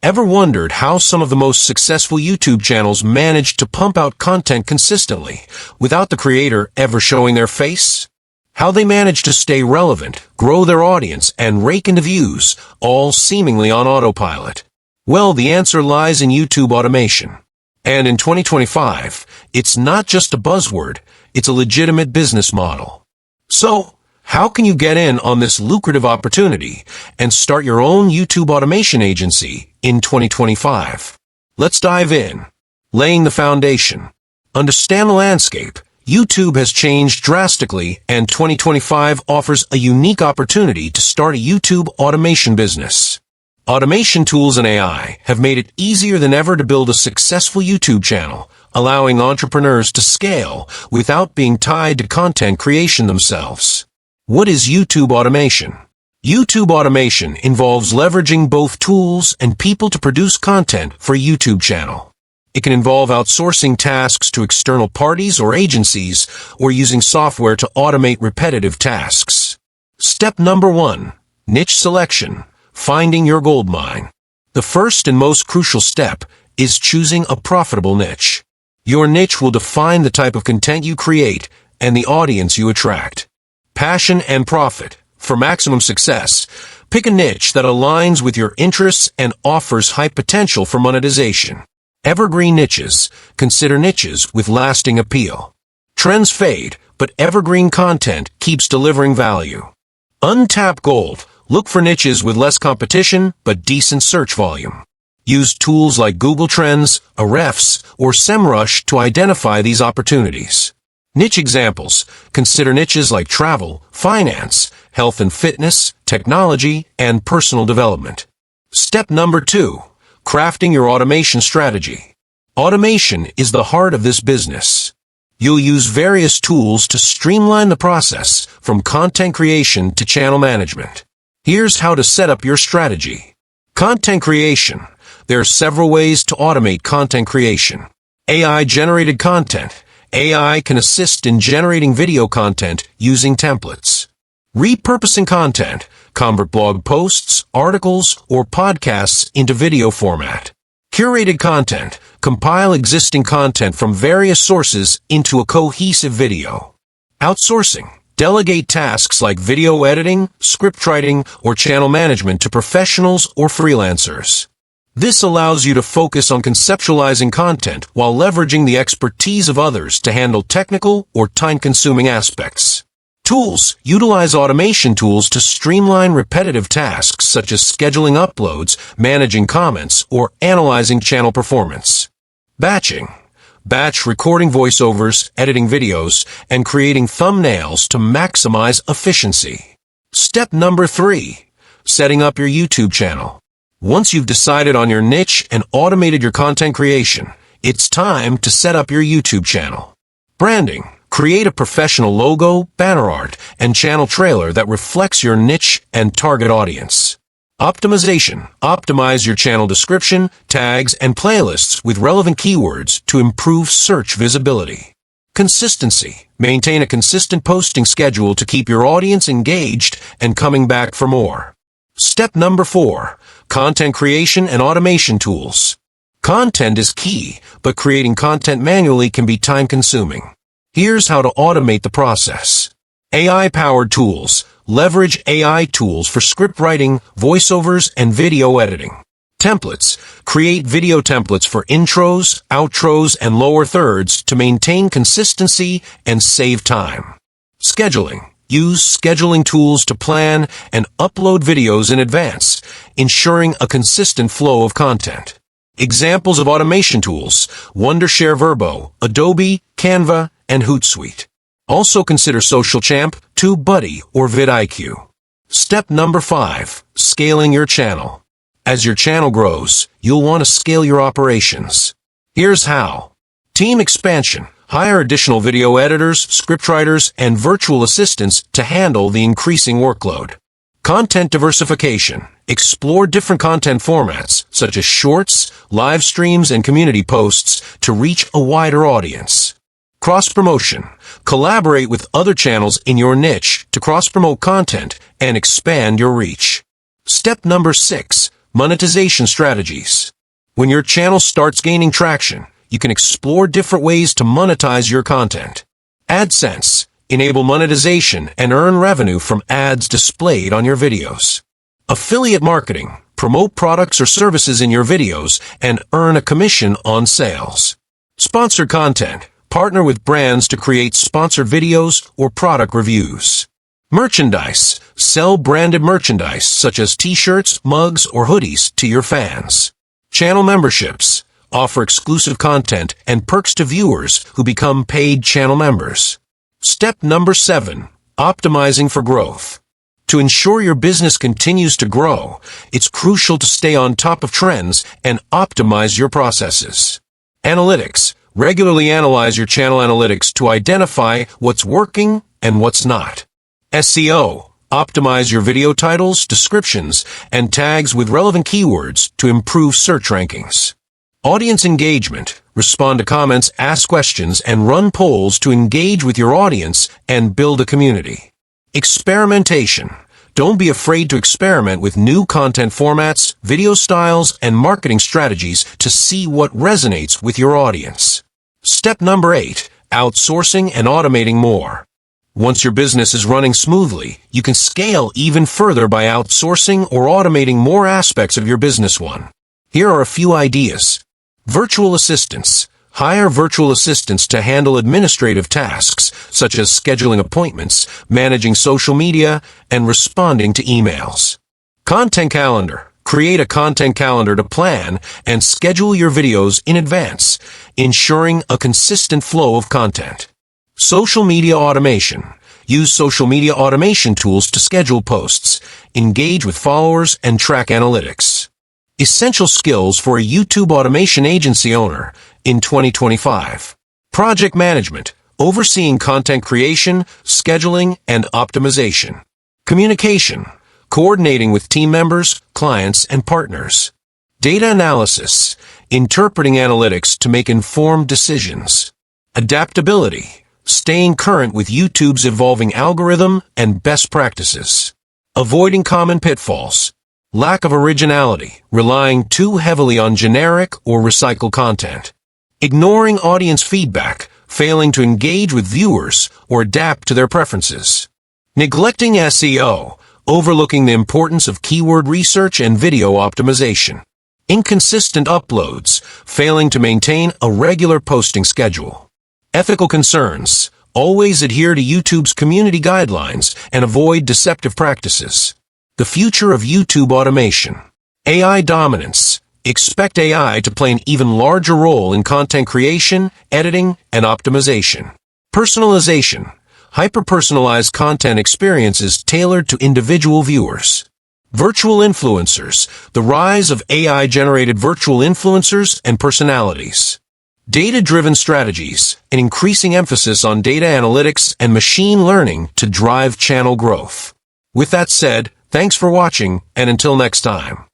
Ever wondered how some of the most successful YouTube channels manage to pump out content consistently without the creator ever showing their face? How they manage to stay relevant, grow their audience, and rake in the views, all seemingly on autopilot? Well, the answer lies in YouTube automation. And in 2025, it's not just a buzzword, it's a legitimate business model. So, how can you get in on this lucrative opportunity and start your own YouTube automation agency in 2025? Let's dive in. Laying the foundation. Understand the landscape. YouTube has changed drastically, and 2025 offers a unique opportunity to start a YouTube automation business. Automation tools and AI have made it easier than ever to build a successful YouTube channel, allowing entrepreneurs to scale without being tied to content creation themselves. What is YouTube automation? YouTube automation involves leveraging both tools and people to produce content for a YouTube channel. It can involve outsourcing tasks to external parties or agencies, or using software to automate repetitive tasks. Step number 1. Niche selection. Finding your gold mine. The first and most crucial step is choosing a profitable niche. Your niche will define the type of content you create and the audience you attract. Passion and profit. For maximum success, pick a niche that aligns with your interests and offers high potential for monetization. Evergreen niches. Consider niches with lasting appeal. Trends fade, but evergreen content keeps delivering value. Untap gold. Look for niches with less competition but decent search volume. Use tools like Google Trends, Ahrefs, or SEMrush to identify these opportunities. Niche examples. Consider niches like travel, finance, health and fitness, technology, and personal development. Step number 2. Crafting your automation strategy. Automation is the heart of this business. You'll use various tools to streamline the process from content creation to channel management. Here's how to set up your strategy. Content creation. There are several ways to automate content creation. AI-generated content. AI can assist in generating video content using templates. Repurposing content. Convert blog posts, articles, or podcasts into video format. Curated content. Compile existing content from various sources into a cohesive video. Outsourcing. Delegate tasks like video editing, script writing, or channel management to professionals or freelancers. This allows you to focus on conceptualizing content while leveraging the expertise of others to handle technical or time-consuming aspects. Tools. Utilize automation tools to streamline repetitive tasks such as scheduling uploads, managing comments, or analyzing channel performance. Batching. Batch recording voiceovers, editing videos, and creating thumbnails to maximize efficiency. Step number 3. Setting up your YouTube channel. Once you've decided on your niche and automated your content creation, it's time to set up your YouTube channel. Branding. Create a professional logo, banner art, and channel trailer that reflects your niche and target audience. Optimization. Optimize your channel description, tags, and playlists with relevant keywords to improve search visibility. Consistency. Maintain a consistent posting schedule to keep your audience engaged and coming back for more. Step number 4. Content creation and automation tools. Content is key, but creating content manually can be time-consuming. Here's how to automate the process. AI-powered tools. Leverage AI tools for script writing, voiceovers, and video editing. Templates. Create video templates for intros, outros, and lower thirds to maintain consistency and save time. Scheduling. Use scheduling tools to plan and upload videos in advance, ensuring a consistent flow of content. Examples of automation tools: Wondershare Verbo, Adobe, Canva, and Hootsuite. Also consider SocialChamp, TubeBuddy, or vidIQ. Step number 5. Scaling your channel. As your channel grows, you'll want to scale your operations. Here's how. Team expansion. Hire additional video editors, scriptwriters, and virtual assistants to handle the increasing workload. Content diversification. Explore different content formats, such as shorts, live streams, and community posts, to reach a wider audience. Cross-promotion. Collaborate with other channels in your niche to cross-promote content and expand your reach. Step number 6. Monetization strategies. When your channel starts gaining traction, you can explore different ways to monetize your content. AdSense. Enable monetization and earn revenue from ads displayed on your videos. Affiliate marketing. Promote products or services in your videos and earn a commission on sales. Sponsored content. Partner with brands to create sponsored videos or product reviews. Merchandise. Sell branded merchandise such as t-shirts, mugs, or hoodies to your fans. Channel memberships. Offer exclusive content and perks to viewers who become paid channel members. Step number 7. Optimizing for growth. To ensure your business continues to grow, it's crucial to stay on top of trends and optimize your processes. Analytics. Regularly analyze your channel analytics to identify what's working and what's not. SEO. Optimize your video titles, descriptions, and tags with relevant keywords to improve search rankings. Audience engagement. Respond to comments, ask questions, and run polls to engage with your audience and build a community. Experimentation. Don't be afraid to experiment with new content formats, video styles, and marketing strategies to see what resonates with your audience. Step number 8. Outsourcing and automating more. Once your business is running smoothly, you can scale even further by outsourcing or automating more aspects of your business. Here are a few ideas. Virtual assistants. Hire virtual assistants to handle administrative tasks, such as scheduling appointments, managing social media, and responding to emails. Content calendar. Create a content calendar to plan and schedule your videos in advance, ensuring a consistent flow of content. Social media automation. Use social media automation tools to schedule posts, engage with followers, and track analytics. Essential skills for a YouTube automation agency owner in 2025. Project management. Overseeing content creation, scheduling, and optimization. Communication. Coordinating with team members, clients, and partners. Data analysis. Interpreting analytics to make informed decisions. Adaptability. Staying current with YouTube's evolving algorithm and best practices. Avoiding common pitfalls. Lack of originality, relying too heavily on generic or recycled content. Ignoring audience feedback, failing to engage with viewers or adapt to their preferences. Neglecting SEO, overlooking the importance of keyword research and video optimization. Inconsistent uploads, failing to maintain a regular posting schedule. Ethical concerns. Always adhere to YouTube's community guidelines and avoid deceptive practices. The future of YouTube automation. AI dominance. Expect AI to play an even larger role in content creation, editing, and optimization. Personalization. Hyper-personalized content experiences tailored to individual viewers. Virtual influencers. The rise of AI-generated virtual influencers and personalities. Data-driven strategies, an increasing emphasis on data analytics and machine learning to drive channel growth. With that said, thanks for watching, and until next time.